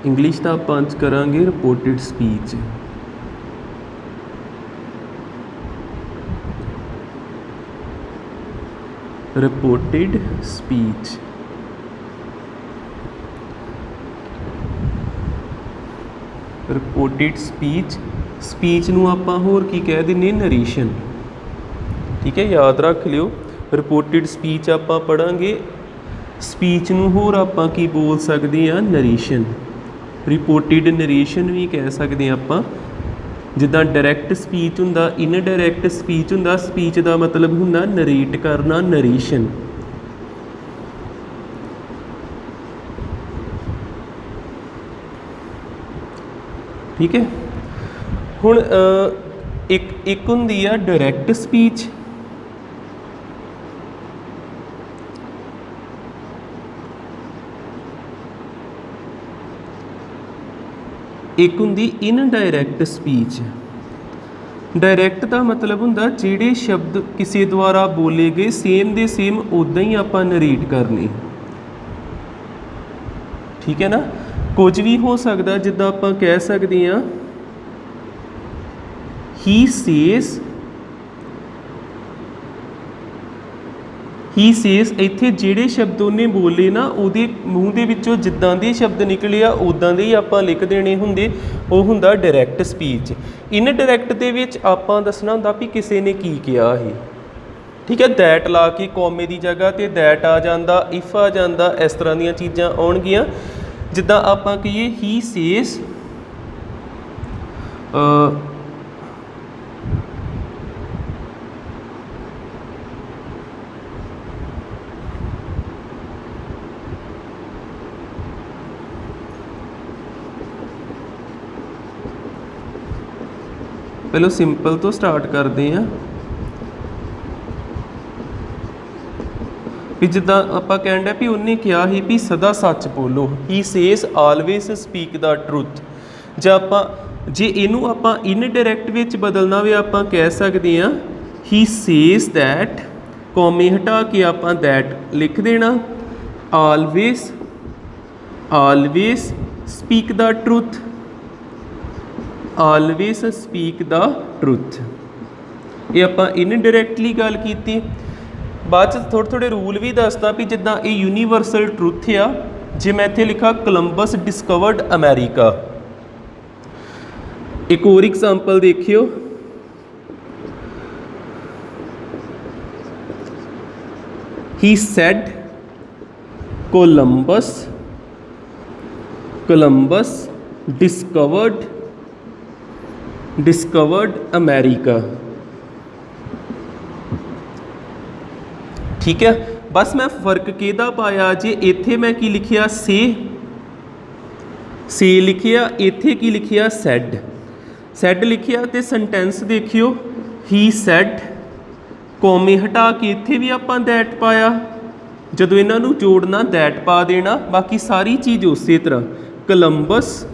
English का आप करांगे reported speech. Reported speech reported speech speech नूं आपां होर की कह दिंदे नरेशन। ठीक है, याद रख लियो रिपोर्टेड स्पीच आपां पढ़ांगे, स्पीच नूं होर आपां की बोल सकते हैं नरेशन। रिपोर्टेड नरेशन भी कह सकते हैं आपां। जिद्दां डायरैक्ट स्पीच हुंदा, इनडायरैक्ट स्पीच हुंदा, स्पीच का मतलब हुंदा नरेट करना, नरेशन। ठीक है, हुण एक हुंदी आ डायरैक्ट स्पीच, एक हुंदी इनडायरैक्ट स्पीच। डायरैक्ट का मतलब हुंदा जिहड़े शब्द किसी द्वारा बोले गए सेम दे सेम उदां ही आपां नरेट करने। ठीक है ना, कुछ भी हो सकता, जिद्दां आपां कह सकते हैं ही सेज, इत्थे जिहड़े शब्द उन्हें बोले ना उहदे मूँह दे विचों जिद्दां दे शब्द निकले आ उदां दे ही आपां लिख देने हुंदे, वो हुंदा डायरैक्ट स्पीच। इनडायरैक्ट दे विच आपां दसना हुंदा भी किसी ने की किया है। ठीक है, दैट ला के कौमे की जगह ते दैट आ जांदा, इफ आ जांदा, इस तरह दीयां चीज़ां आउणगीआं। जिद्दां आपां कहिए ही सेज, पहले सिंपल तो स्टार्ट करते हैं भी जिद्दां आपां कहण भी उन्हें कहा ही भी सदा सच बोलो, he says always speak the truth. जे आपां जे इनू आपां इनडायरैक्ट विच बदलना भी आपां कह सकते हैं ही सेज दैट, कौमे हटा के आपां दैट लिख देना, always speak the truth, always speak the truth. ये आपां इनडायरैक्टली गल कीती। बाद थोड़े थोड़े रूल भी दसदा भी जिद्दां ये यूनीवर्सल ट्रुथ आ। जे मैं इत्थे लिखा कोलंबस डिस्कवर्ड अमेरिका, एक और एग्जाम्पल देखियो, ही सैड कोलंबस डिस्कवर्ड अमेरिका। ठीक है, बस मैं फर्क किहदा पाया, जे इत्थे मैं की लिखिया से लिखिया, इत्थे की लिखिया सैड लिखिया, तो सेंटेंस देखियो ही सैड, कौमे हटा के इत्थे भी आपां दैट पाया, जदों इन्हां नूं जोड़ना दैट पा देना, बाकी सारी चीज़ उस तरह। कोलंबस,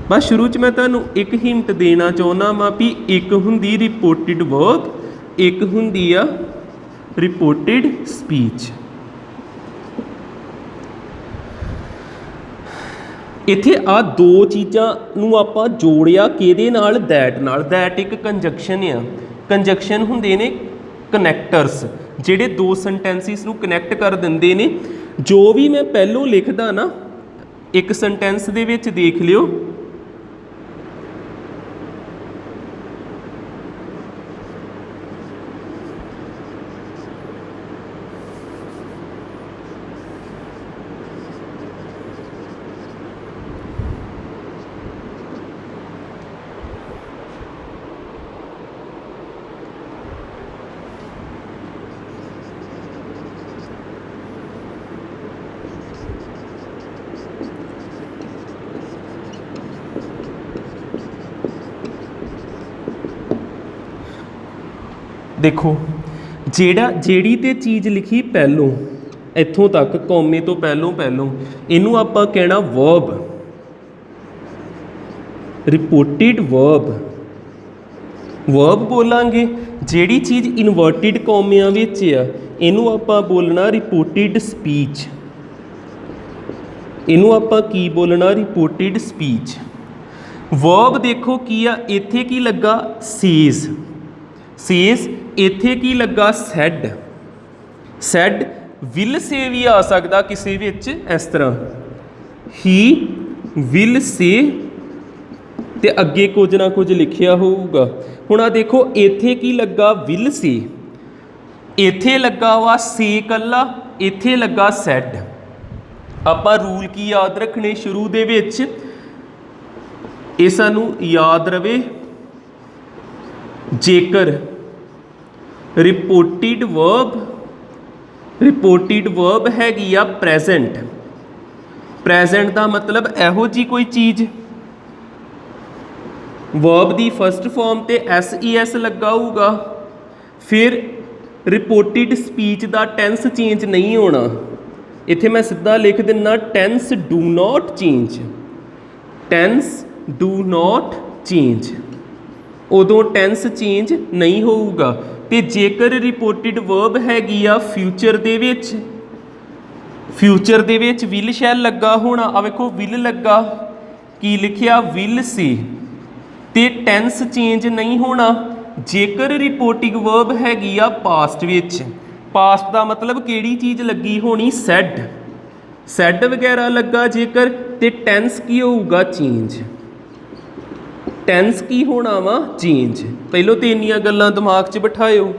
बस शुरू च मैं तुहानूं एक हिंट देना चाहुंदा वां भी एक हुंदी रिपोर्टेड वर्ब, एक हुंदी आ रिपोर्टेड स्पीच। इत्थे आ दो चीज़ां नूं आपां जोड़िया किहदे नाल, दैट नाल। दैट एक कंजक्शन आ, कंजक्शन हुंदे ने कनैक्टरस, जिहड़े दो सेंटेंसिस नूं कनैक्ट कर दिंदे ने। जो भी मैं पहलों लिखदा ना एक सेंटेंस दे विच देख लियो, देखो जेड़ी ते चीज़ लिखी पहलों इत्थों तक कौमे तो पहलों इनू आपां कहना वर्ब, रिपोर्टेड वर्ब बोलांगे। जेड़ी चीज़ इनवर्टिड कौमियां विच आ इनू आपां बोलना रिपोर्टेड स्पीच। ਇਹਨੂੰ ਆਪਾਂ ਕੀ ਬੋਲਣਾ, ਰਿਪੋਰਟਡ ਸਪੀਚ। ਵਰਬ ਦੇਖੋ ਕੀ ਆ, ਇੱਥੇ ਕੀ ਲੱਗਾ, ਸੇਜ਼, ਸੇਜ਼, ਇੱਥੇ ਕੀ ਲੱਗਾ, ਸੈਡ, ਸੈਡ। ਵਿਲ ਸੇ ਵੀ ਆ ਸਕਦਾ ਕਿਸੇ ਵਿੱਚ ਇਸ ਤਰ੍ਹਾਂ, ਹੀ ਵਿਲ ਸੇ, ਤੇ ਅੱਗੇ ਕੁਝ ਨਾ ਕੁਝ ਲਿਖਿਆ ਹੋਊਗਾ। ਹੁਣ ਆ ਦੇਖੋ ਇੱਥੇ ਕੀ ਲੱਗਾ, ਵਿਲ ਸੇ, ਇੱਥੇ ਲੱਗਾ ਵਾ ਸੇ ਕੱਲਾ, ਇੱਥੇ ਲੱਗਾ ਸੈਡ। ਆਪਾਂ ਰੂਲ ਕੀ ਯਾਦ ਰੱਖਣੇ ਸ਼ੁਰੂ ਦੇ ਵਿੱਚ, ਇਹ ਸਾਨੂੰ ਯਾਦ ਰਵੇ, ਜੇਕਰ ਰਿਪੋਰਟਡ ਵਰਬ ਹੈਗੀ ਆ ਪ੍ਰੈਜ਼ੈਂਟ, ਪ੍ਰੈਜ਼ੈਂਟ ਦਾ ਮਤਲਬ ਇਹੋ ਜੀ ਕੋਈ ਚੀਜ਼, ਵਰਬ ਦੀ ਫਸਟ ਫਾਰਮ ਤੇ SES ਲੱਗਾ ਹੋਊਗਾ, ਫਿਰ ਰਿਪੋਰਟਡ ਸਪੀਚ ਦਾ ਟੈਂਸ ਚੇਂਜ ਨਹੀਂ ਹੋਣਾ। ਇੱਥੇ ਮੈਂ ਸਿੱਧਾ ਲਿਖ ਦਿੰਦਾ, tense do not change, tense do not change, ਉਦੋਂ ਟੈਂਸ ਚੇਂਜ ਨਹੀਂ ਹੋਊਗਾ। ਤੇ ਜੇਕਰ ਰਿਪੋਰਟਡ ਵਰਬ ਹੈਗੀ ਆ ਫਿਊਚਰ ਦੇ ਵਿੱਚ, ਫਿਊਚਰ ਦੇ ਵਿੱਚ ਵਿਲ ਸ਼ੈਲ ਲੱਗਾ ਹੋਣਾ, ਆ ਵੇਖੋ ਵਿਲ ਲੱਗਾ, ਕੀ ਲਿਖਿਆ, ਵਿਲ ਸੀ, ਤੇ ਟੈਂਸ ਚੇਂਜ ਨਹੀਂ ਹੋਣਾ। ਜੇਕਰ ਰਿਪੋਰਟਿੰਗ ਵਰਬ ਹੈਗੀ ਆ ਪਾਸਟ ਵਿੱਚ, ਪਾਸਟ ਦਾ ਮਤਲਬ ਕਿਹੜੀ ਚੀਜ਼ ਲੱਗੀ ਹੋਣੀ, ਸੈਡ, ਸੈਡ ਵਗੈਰਾ ਲੱਗਾ ਜੇਕਰ, ਤੇ ਟੈਂਸ ਕੀ ਹੋਊਗਾ, ਚੇਂਜ, ਟੈਂਸ ਕੀ ਹੋਣਾ ਵਾ, ਚੇਂਜ। ਪਹਿਲੋਂ ਤੇ ਇੰਨੀਆਂ ਗੱਲਾਂ ਦਿਮਾਗ 'ਚ ਬਿਠਾਇਓ,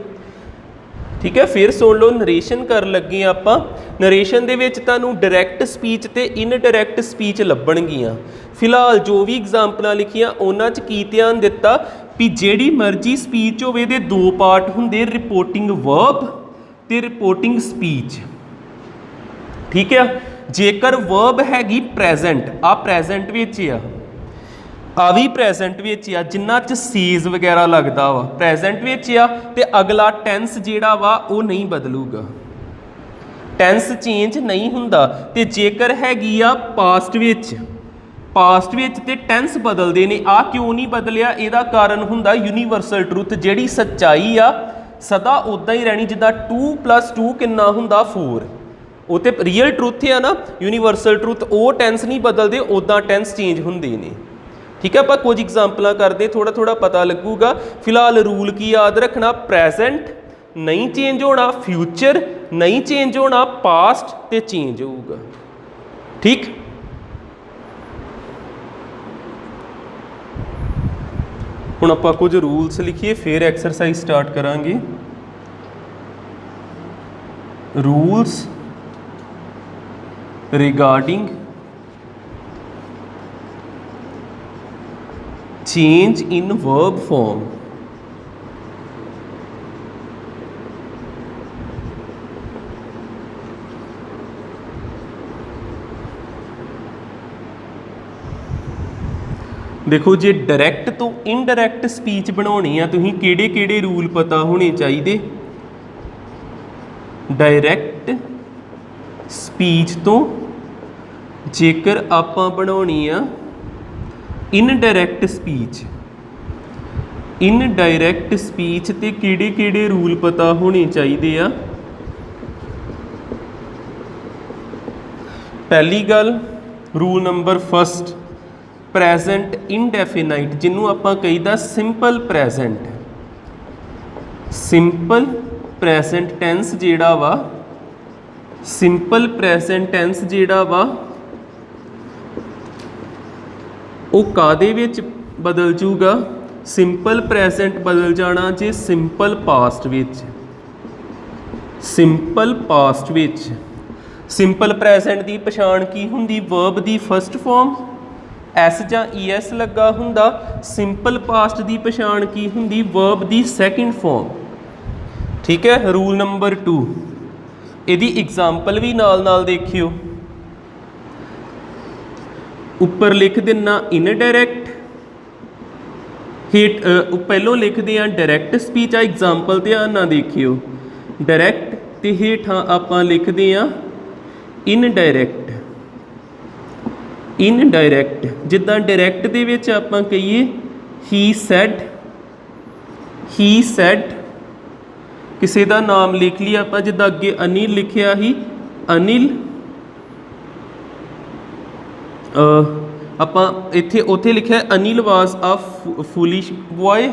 ਠੀਕ ਹੈ। ਫਿਰ ਸੁਣ ਲਓ, ਨਰੇਸ਼ਨ ਕਰਨ ਲੱਗੇ ਆਪਾਂ। ਨਰੇਸ਼ਨ ਦੇ ਵਿੱਚ ਤੁਹਾਨੂੰ ਡਾਇਰੈਕਟ ਸਪੀਚ ਤੇ ਇਨਡਾਇਰੈਕਟ ਸਪੀਚ ਲੱਭਣਗੀਆਂ। ਫਿਲਹਾਲ ਜੋ ਵੀ ਐਗਜ਼ਾਮਪਲਾਂ ਲਿਖੀਆਂ ਉਹਨਾਂ 'ਚ ਕੀ ਧਿਆਨ ਦਿੱਤਾ ਵੀ ਜਿਹੜੀ ਮਰਜ਼ੀ ਸਪੀਚ ਹੋਵੇ ਇਹਦੇ ਦੋ ਪਾਰਟ ਹੁੰਦੇ, ਰਿਪੋਰਟਿੰਗ ਵਰਬ ਤੇ ਰਿਪੋਰਟਿੰਗ ਸਪੀਚ, ਠੀਕ ਆ। ਜੇਕਰ ਵਰਬ ਹੈਗੀ ਪ੍ਰੈਜ਼ੈਂਟ, ਆ ਪ੍ਰੈਜ਼ੈਂਟ ਵਿੱਚ ਆ ਵੀ ਪ੍ਰੈਜ਼ੈਂਟ ਵਿੱਚ ਆ, ਜਿਨ੍ਹਾਂ 'ਚ ਸੀਜ਼ ਵਗੈਰਾ ਲੱਗਦਾ ਵਾ, ਪ੍ਰੈਜ਼ੈਂਟ ਵਿੱਚ ਆ, ਤੇ ਅਗਲਾ ਟੈਂਸ ਜਿਹੜਾ ਵਾ ਉਹ ਨਹੀਂ ਬਦਲੂਗਾ, ਟੈਂਸ ਚੇਂਜ ਨਹੀਂ ਹੁੰਦਾ। ਤੇ ਜੇਕਰ ਹੈਗੀ ਆ ਪਾਸਟ ਵਿੱਚ, ਪਾਸਟ ਵਿੱਚ ਤੇ ਟੈਂਸ ਬਦਲਦੇ ਨੇ। ਆ ਕਿਉਂ ਨਹੀਂ ਬਦਲਿਆ, ਇਹਦਾ ਕਾਰਨ ਹੁੰਦਾ ਯੂਨੀਵਰਸਲ ਟਰੂਥ, ਜਿਹੜੀ ਸੱਚਾਈ ਆ ਸਦਾ ਉੱਦਾਂ ਹੀ ਰਹਿਣੀ, ਜਿੱਦਾਂ 2 + 2 ਕਿੰਨਾ ਹੁੰਦਾ, 4, ਉਹ ਤੇ ਰੀਅਲ ਟਰੂਥ ਆ ਨਾ, ਯੂਨੀਵਰਸਲ ਟਰੂਥ, ਉਹ ਟੈਂਸ ਨਹੀਂ ਬਦਲਦੇ, ਉੱਦਾਂ ਟੈਂਸ ਚੇਂਜ ਹੁੰਦੇ ਨੇ, ਠੀਕ ਹੈ। ਆਪਾਂ ਕੁਝ ਐਗਜ਼ਾਮਪਲਾਂ ਕਰਦੇ, ਥੋੜਾ ਥੋੜਾ ਪਤਾ ਲੱਗੂਗਾ। ਫਿਲਹਾਲ ਰੂਲ ਕੀ ਯਾਦ ਰੱਖਣਾ, ਪ੍ਰੈਜ਼ੈਂਟ ਨਹੀਂ ਚੇਂਜ ਹੋਣਾ, ਫਿਊਚਰ ਨਹੀਂ ਚੇਂਜ ਹੋਣਾ, ਪਾਸਟ ਤੇ ਚੇਂਜ ਹੋਊਗਾ, ਠੀਕ। ਹੁਣ ਆਪਾਂ ਕੁਝ ਰੂਲਸ ਲਿਖੀਏ, ਫਿਰ ਐਕਸਰਸਾਈਜ਼ ਸਟਾਰਟ ਕਰਾਂਗੇ। Rules regarding change in verb form। देखो जे डायरैक्ट तो इनडायरैक्ट स्पीच बनानी है, तुसीं किहड़े किहड़े रूल पता होने चाहिए। डायरैक्ट स्पीच तो जेकर आपां बनानी आ इनडायरैक्ट स्पीच, इनडायरैक्ट स्पीच ते किहड़े किहड़े रूल पता होने चाहिए आ। पहली गल, rule number first, present indefinite, जिन्हों आपां कहीदा simple present, simple present tense जिहड़ा वा, सिंपल प्रैजेंट टेंस जिहड़ा वा वो कादे विच बदल जूगा, सिंपल प्रैजेंट बदल जाना जे सिंपल पास्ट विच, सिंपल पास्ट विच। सिंपल प्रैजेंट की पछाण की हुंदी, वर्ब की फस्ट फॉर्म एस जां ES लगा हुंदा। सिंपल पास्ट की पछाण की हुंदी, वर्ब की सैकेंड फॉर्म, ठीक है। रूल नंबर 2, इहदी एग्जाम्पल भी नाल नाल देखियो, उपर लिख देना इनडायरैक्ट, हेठ पहलों लिखते हैं डायरैक्ट स्पीच, आ एग्जाम्पल ध्यान ना देखियो, डायरैक्ट ते हेठां आपां लिखते हैं इनडायरैक्ट, इनडायरैक्ट। जिद्दां डायरैक्ट दे विच आपां कहिए ही सैड, किसी का नाम लिख लिया आपां, जिद्दां अगे अनिल लिखिया ही, अनिल ਆਪਾਂ ਇੱਥੇ ਉੱਥੇ ਲਿਖਿਆ ਅਨਿਲ ਵਾਜ਼ ਅ ਫੂਲਿਸ਼ ਬॉय,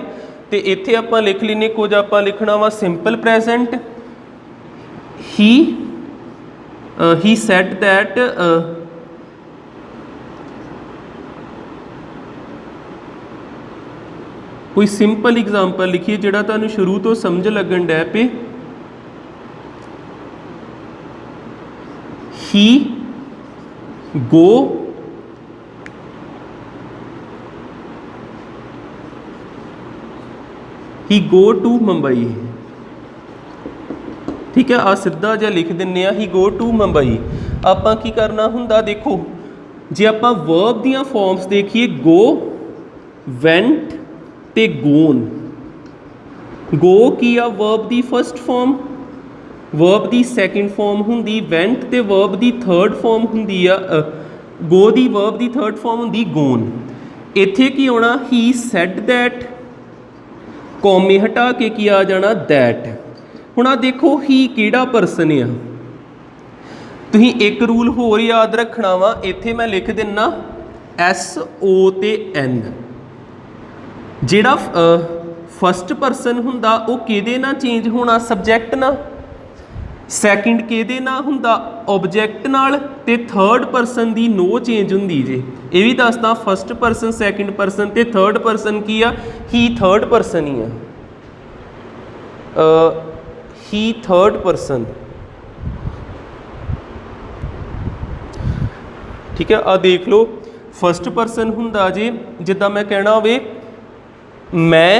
ਤੇ ਇੱਥੇ ਆਪਾਂ ਲਿਖ ਲੈਨੇ ਕੁਝ ਆਪਾਂ ਲਿਖਣਾ ਵਾ simple present. he said that कोई सिंपल एग्जाम्पल लिखिए जिहड़ा तुहानूं शुरू तो समझ लगन डै पे। he go to मुंबई, ठीक है। आ सीधा जिहा लिख दिंने ही गो टू मुंबई। आपां की करना हुंदा, देखो जे आपां वर्ब दियां फॉर्म्स देखिए गो, वेंट ते गोन। गो की आ वर्ब दी फर्स्ट फॉर्म, वर्ब दी सैकेंड फॉर्म हुंदी वेंट, ते वर्ब दी थर्ड फॉर्म हुंदी आ गो दी वर्ब दी थर्ड फॉर्म हुंदी गोन। इत्थे की आउणा ही सैड दैट, कौमे हटा के की आ जाना दैट। हुण आ देखो ही किहड़ा परसन आ, तुसीं एक रूल होर याद रखना वा, इत्थे मैं लिख दिना SO ते N। जिहड़ा फस्ट परसन हुंदा वो किहदे नाल चेंज होना, सबजैक्ट नाल। सैकेंड किहदे नाल हुंदा, ऑबजैक्ट नाल। ते थर्ड परसन दी नो चेंज हुंदी जे। ये भी दसदा फस्ट परसन, सैकेंड परसन ते थर्ड परसन की आ, ही थर्ड परसन ही आ। ही थर्ड परसन, ठीक है। आ देख लो फस्ट परसन हुंदा जे जिद्दां मैं कहना होवे मैं,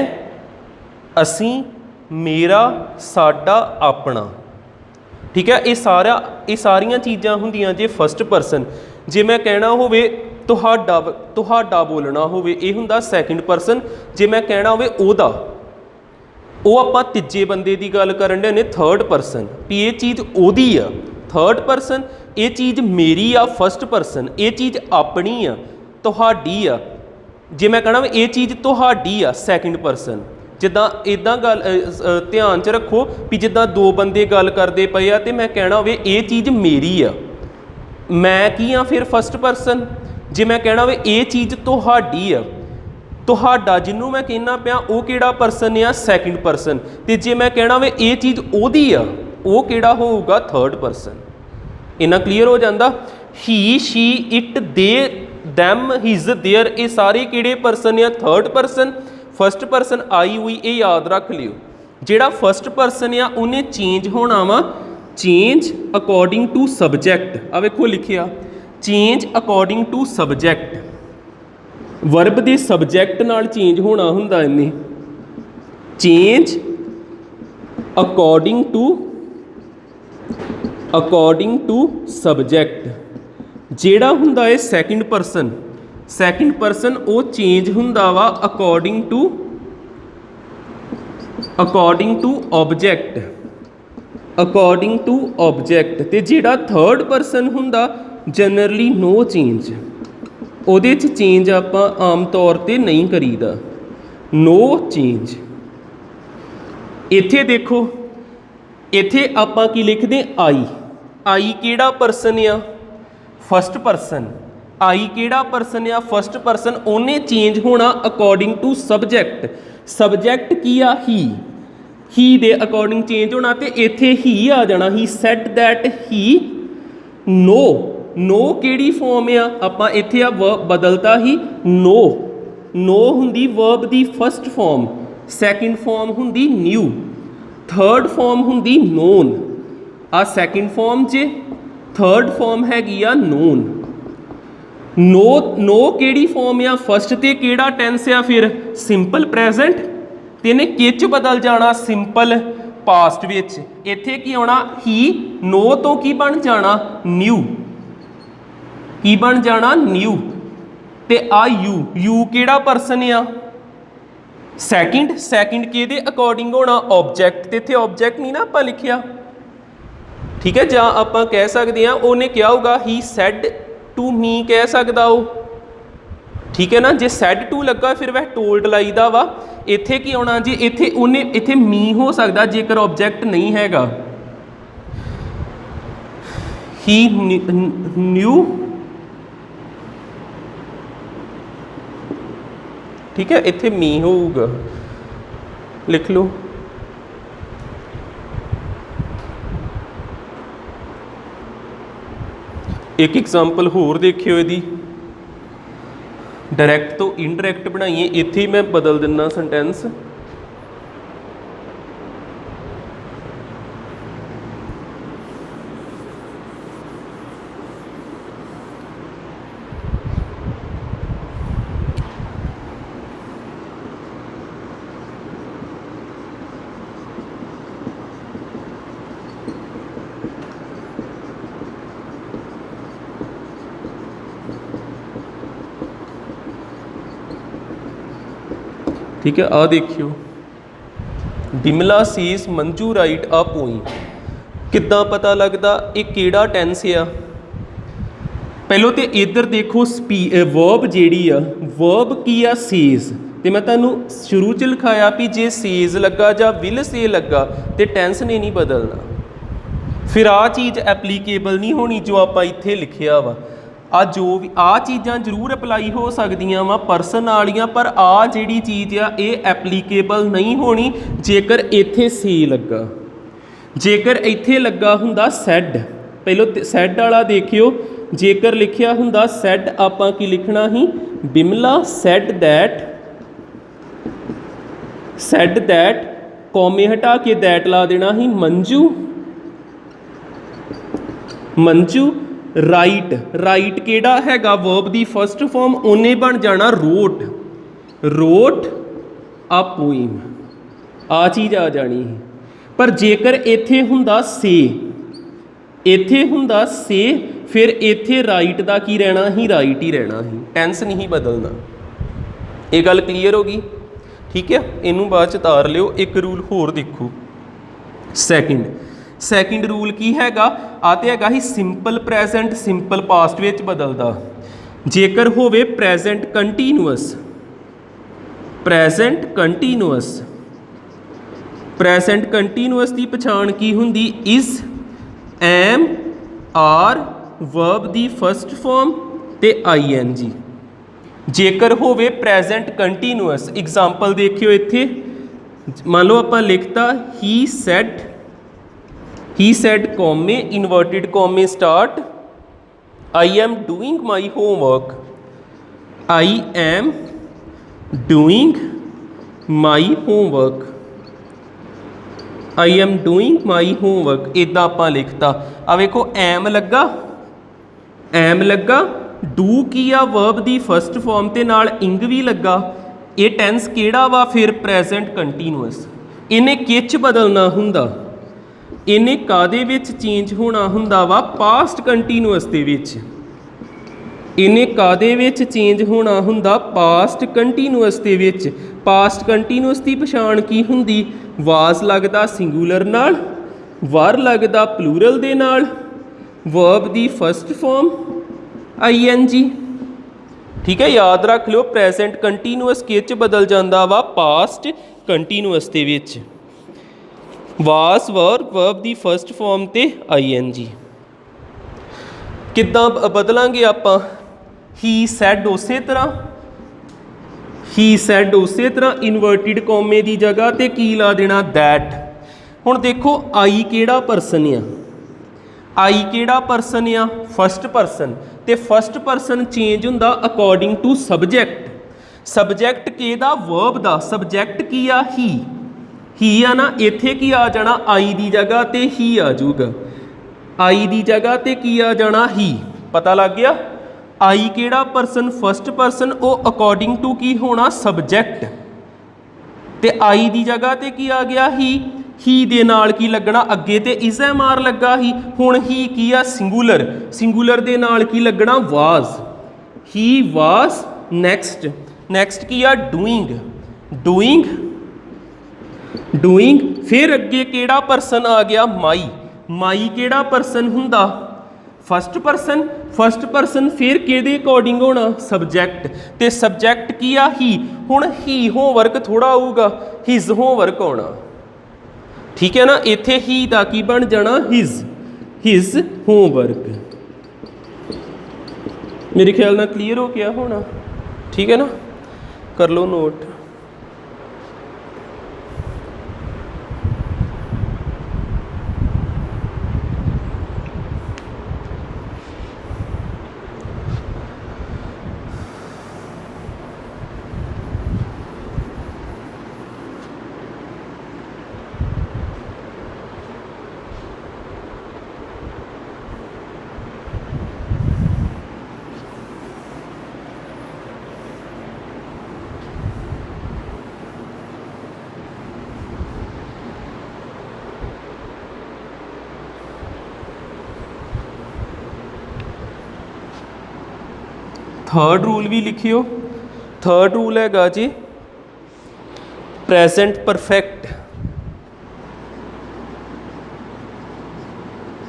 असी, मेरा, साडा, अपना, ठीक है। ये सारियां चीज़ां हुंदियां जे फस्ट परसन। जे मैं कहना होवे तुहाडा बोलना होवे ये हुंदा सैकेंड परसन। जे मैं कहना होवे ओदा, वो आपां तीजे बंदे की गल करन दे ने थर्ड परसन, भी ये चीज़ ओदी आ थर्ड परसन, ये चीज़ मेरी आ फस्ट परसन, ये चीज़ अपनी आ तुहाडी आ। जे मैं कहना ये चीज़ तुहाडी आ सैकेंड परसन। जिद्दां इदां गल ध्यान च रखो भी जिद्दां दो बंदे गल करते पे आ, तो मैं कहना होवे ये चीज़ मेरी आ, मैं की हाँ फिर फस्ट परसन। जे मैं कहना होवे ये चीज़ तुहाडी आ, तुहाडा जिन्हों मैं कहना पिया वो किहड़ा परसन आ, सैकेंड परसन। तो जे मैं कहना होवे ये चीज़ ओदी आ, वो किहड़ा होऊगा, थर्ड परसन। इन्ना क्लीयर हो जाता। He, she, it, they, them, his, their, ये सारे किहड़े परसन आ, third person. First person I हुई ये याद रख लियो। जिहड़ा फस्ट परसन आ उन्हें चेंज होना वा, चेंज अकॉर्डिंग टू सबजैक्ट। आ वेखो लिखिया change according to subject, verb दे सबजैक्ट नाल चेंज होना हुंदा इन्हें। Change according to subject. जिहड़ा हुंदा है सैकेंड परसन, सैकेंड परसन वो चेंज हुंदा वा according to object, according to object. ते जिहड़ा थर्ड परसन हुंदा जनरली नो चेंज, ਉਹਦੇ 'ਚ चेंज ਆਪਾਂ आम तौर पर नहीं करीदा, नो चेंज। इत्थे देखो इत्थे आपां की लिखदे आई, आई किहड़ा परसन आ, फस्ट परसन। आई किहड़ा परसन आ, फस्ट परसन। उन्हें चेंज होना अकॉर्डिंग टू सबजैक्ट। सबजैक्ट की आ, ही दे अकॉर्डिंग चेंज होना, तो इत्थे ही आ जाना, he said that he know. Know किहड़ी फॉर्म आ, आपां इत्थे आ वर्ब बदलता ही नो। नो हुंदी वर्ब दी फस्ट फॉर्म, सैकेंड फॉर्म हुंदी न्यू, थर्ड फॉर्म हुंदी नोन। आ सैकेंड फॉर्म जे, थर्ड फॉर्म हैगी आ नोन। नो किहड़ी फॉर्म आ, फस्ट ते किहड़ा टेंस आ, फिर सिंपल प्रेजेंट, ते इहने किच बदल जाना सिंपल पास्ट विच। इत्थे की आउणा ही, नो तो की बन जाना न्यू, की बन जाना न्यू। ते आ यू किहड़ा परसन आ, सैकेंड। सैकेंड किहदे अकॉर्डिंग होना, ऑबजैक्ट। ते इत्थे ऑबजैक्ट नहीं ना आपां लिखिया, ठीक है। जां आपां कह सकते हैं उन्हें क्या होगा, ही सैड टू मी कह सकदा हो, ठीक है ना। जे सैड टू लगा फिर वह टोल्ड लाईदा वा। इत्थे की आउणा जी, इत्थे उन्हें इत्थे मी हो सकता जेकर ऑबजैक्ट नहीं हैगा। ही न्यू ठीक है, इत्थे मी होऊगा, लिख लो। एक एग्जाम्पल होर देखियो इहदी, डायरैक्ट तो इनडायरैक्ट बनाइए, इत्थे मैं बदल दिना सेंटेंस। ठीक है, आ देखियो, बिमला सीज मंजू राइट आ पोइम। किद्दां पता लगदा ये किहड़ा टेंस आ? पहलों तो इधर देखो वर्ब जिहड़ी आ, वर्ब की आ सीज, तो मैं तुहानूं शुरू च लिखाया भी जे सीज लगा जां विल से लगा तो टेंस ने नहीं बदलना। फिर आ चीज़ एप्लीकेबल नहीं होनी जो आप इत्थे लिखिया वा। आ जो भी आ चीज़ां जरूर अप्लाई हो सकदियां वा परसन वालियां, पर आ जिहड़ी चीज़ आ ये एप्लीकेबल नहीं होनी जेकर इत्थे सी लगा। जेकर इत्थे लगा हुंदा सैड, पहलों सैड वाला देखियो, जेकर लिखिया हुंदा सैड आपां की लिखना ही बिमला सैड दैट कौमे हटा के दैट ला देना ही मंजू राइट केड़ा हैगा वर्ब दी फर्स्ट फॉर्म, उन्हें बन जाना रोट आ पोइम, आ चीज़ आ जानी है। पर जेकर इत्थे हुंदा से फिर इत्थे राइट दा की रहना ही राइट ही रहना ही, टेंस नहीं बदलना। ये गल क्लीयर होगी? ठीक है, इनू बाद च तार लियो। एक रूल होर देखो, सैकेंड रूल की हैगा, आते हैगा ही सिंपल प्रैजेंट सिंपल पास्ट विच बदलदा। जेकर होवे प्रैजेंट कंटीन्यूअस की पछाण की हुंदी इज, एम, आर, वर्ब दी फर्स्ट फॉर्म ते ING। जेकर होवे प्रैजेंट कंटीन्यूअस, एग्जाम्पल देखियो इत्थे, मान लो आपां लिखता he said comma inverted comma start, I am doing my homework, इदा आपां लिखता। आ वेखो एम लगा डू की आ वर्ब दी फर्स्ट फॉर्म ते नाल इंग भी लगा, ये टेंस केड़ा वा फिर प्रैजेंट कंटीन्यूअस। इन्हें किच बदलना हुंदा, इन्हें कादे विच चेंज होना हुंदा वा पास्ट कंटीन्यूअस दे विच, इन्हें कादे विच चेंज होना हुंदा पास्ट कंटीन्यूअस दे विच। पास्ट कंटीन्यूअस की पछाण की हुंदी, वाज लगदा सिंगूलर नाल, वर लगदा प्लूरल दे नाल, वर्ब दी फर्स्ट फॉर्म ING। ठीक है, याद रख लो प्रैजेंट कंटीन्यूअस किच बदल जाता वा पास्ट कंटीन्यूअस दे विच, वास वर्ब दी फर्स्ट फॉर्म ते ING। किद्दां बदलांगे आपां? ही सैड उसे तरह इनवर्टिड कॉमे की जगह ते की ला देना दैट। हुण देखो आई केड़ा पर्सन आ, फर्स्ट पर्सन, ते फर्स्ट पर्सन चेंज हुंदा अकॉर्डिंग टू सब्जैक्ट किहदा वर्ब दा, सब्जैक्ट की आ ही आ ना, इत्थे की आ जाना आई दी जगह ते ही आ जाऊगा, आई दी जगह ते की आ जाना ही। पता लग गया? आई केड़ा पर्सन फर्स्ट पर्सन, वो अकॉर्डिंग टू की होना सब्जैक्ट, ते आई दी जगह ते की आ गया ही दे नाल की लगना अगे ते इज एम आर लगा ही। हुण ही की आ सिंगूलर दे नाल की लगना वाज, ही वाज। नैक्सट की आ डूइंग, फिर अगे केड़ा पर्सन आ गया माई केड़ा पर्सन हुंदा फर्स्ट पर्सन, फिर किहदे अकॉर्डिंग होना सब्जैक्ट, ते सब्जैक्ट की आ ही। हुण ही होमवर्क थोड़ा आऊगा, हिज होमवर्क आना। ठीक है ना, इत्थे ही दा की बन जाना हिज होमवर्क। मेरे ख्याल नाल क्लीयर हो गया होना? ठीक है ना। कर लो नोट। थर्ड रूल भी लिखियो। थर्ड रूल हैगा जी present perfect.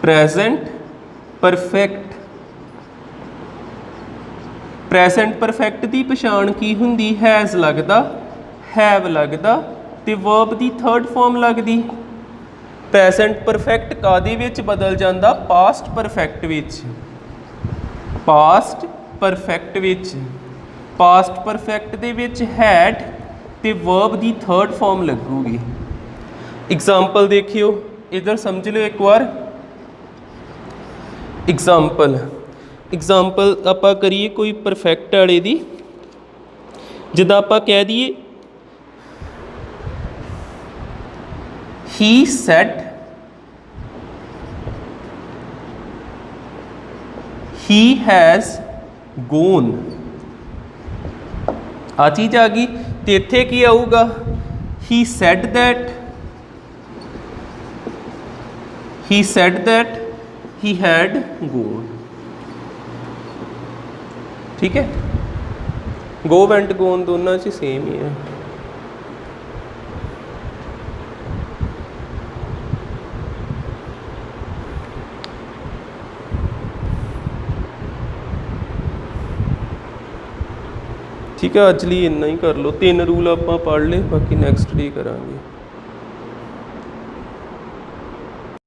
Present perfect. Present perfect की पछाण की हुंदी? हैज़ लगदा, हैव लगदा ते वर्ब की थर्ड फॉर्म लगदी। प्रेजेंट परफेक्ट कादे विच बदल जांदा? Past perfect which. Past perfect which. Past perfect they which had ते वर्ब की थर्ड फॉर्म लगूगी। एग्जाम्पल देखियो, इधर समझ लो एक बार। एग्जाम्पल आपां करिए कोई परफेक्ट वाले दी, जिद्दां आपां कह दईए ही सैड, ही हैज़ गोन। आ चीज़ आ गई। तो इत्थे की आऊगा? He said that, he said that he had gone. ठीक है, गो एंड गोन दोनों च सेम ही है। ठीक है, अज लिए इन्ना ही कर लो। 3 रूल आप पढ़ ले, बाकी नैक्सट डे करांगे।